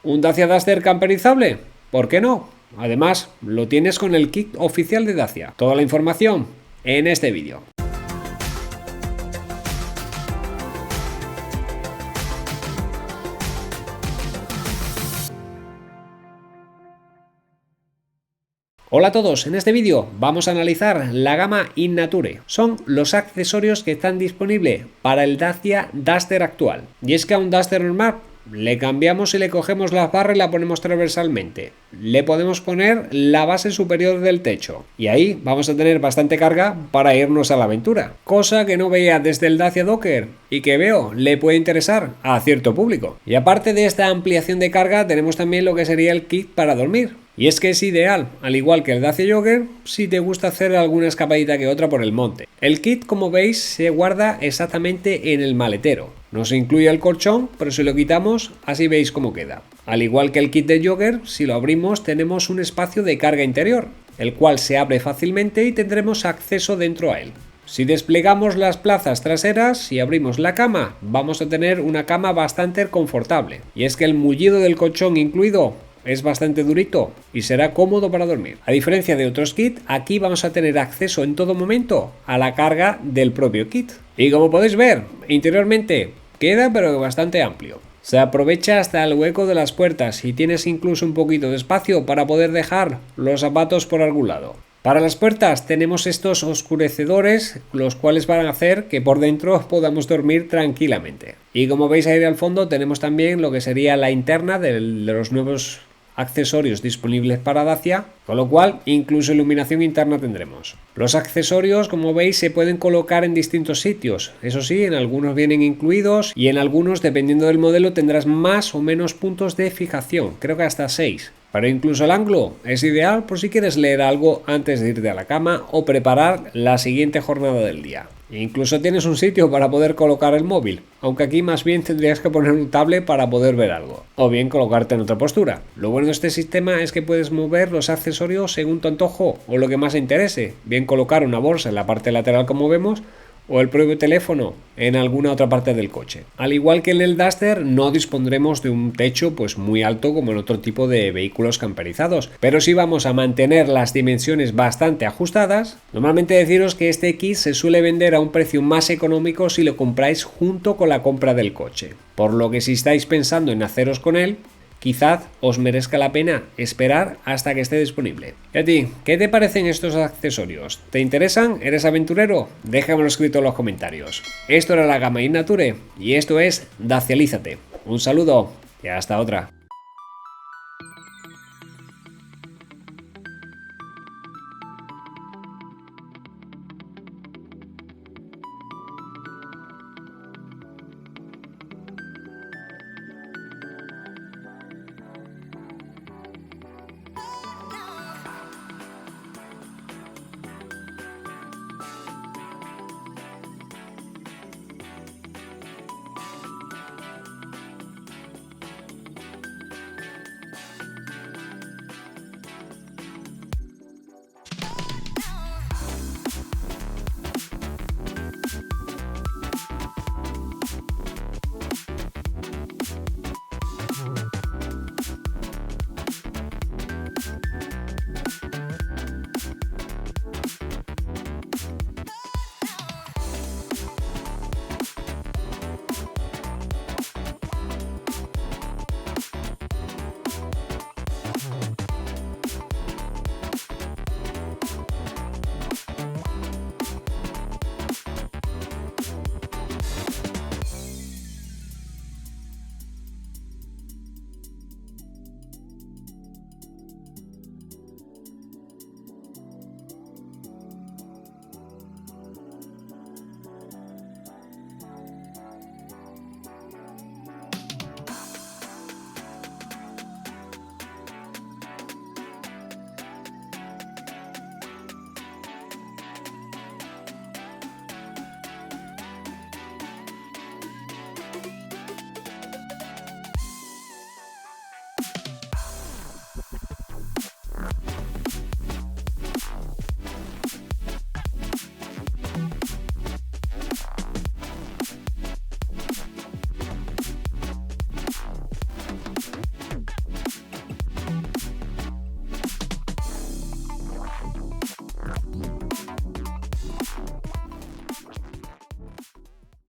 ¿Un Dacia Duster camperizable? ¿Por qué no? Además, lo tienes con el kit oficial de Dacia. Toda la información en este vídeo. Hola a todos, en este vídeo vamos a analizar la gama Innature. Son los accesorios que están disponibles para el Dacia Duster actual. Y es que a un Duster normal le cambiamos y le cogemos la barra y la ponemos transversalmente. Le podemos poner la base superior del techo. Y ahí vamos a tener bastante carga para irnos a la aventura. Cosa que no veía desde el Dacia Docker y que veo le puede interesar a cierto público. Y aparte de esta ampliación de carga tenemos también lo que sería el kit para dormir. Y es que es ideal, al igual que el Dacia Jogger, si te gusta hacer alguna escapadita que otra por el monte. El kit, como veis, se guarda exactamente en el maletero. No se incluye el colchón, pero si lo quitamos, así veis cómo queda. Al igual que el kit de Jogger, si lo abrimos tenemos un espacio de carga interior, el cual se abre fácilmente y tendremos acceso dentro a él. Si desplegamos las plazas traseras y abrimos la cama, vamos a tener una cama bastante confortable. Y es que el mullido del colchón incluido es bastante durito y será cómodo para dormir. A diferencia de otros kits, aquí vamos a tener acceso en todo momento a la carga del propio kit. Y como podéis ver, interiormente queda pero bastante amplio. Se aprovecha hasta el hueco de las puertas y tienes incluso un poquito de espacio para poder dejar los zapatos por algún lado. Para las puertas tenemos estos oscurecedores, los cuales van a hacer que por dentro podamos dormir tranquilamente. Y como veis ahí al fondo tenemos también lo que sería la interna de los nuevos accesorios disponibles para Dacia, con lo cual incluso iluminación interna tendremos. Los accesorios, como veis, se pueden colocar en distintos sitios. Eso sí, en algunos vienen incluidos y en algunos, dependiendo del modelo, tendrás más o menos puntos de fijación, creo que hasta 6. Pero incluso el ángulo es ideal por si quieres leer algo antes de irte a la cama o preparar la siguiente jornada del día. Incluso tienes un sitio para poder colocar el móvil, aunque aquí más bien tendrías que poner un tablet para poder ver algo, o bien colocarte en otra postura. Lo bueno de este sistema es que puedes mover los accesorios según tu antojo o lo que más te interese, bien colocar una bolsa en la parte lateral como vemos, o el propio teléfono en alguna otra parte del coche. Al igual que en el Duster, no dispondremos de un techo pues muy alto como en otro tipo de vehículos camperizados, pero sí vamos a mantener las dimensiones bastante ajustadas. Normalmente deciros que este kit se suele vender a un precio más económico si lo compráis junto con la compra del coche, por lo que si estáis pensando en haceros con él, quizás os merezca la pena esperar hasta que esté disponible. ¿Y a ti? ¿Qué te parecen estos accesorios? ¿Te interesan? ¿Eres aventurero? Déjamelo escrito en los comentarios. Esto era la gama Innature y esto es Dacialízate. Un saludo y hasta otra.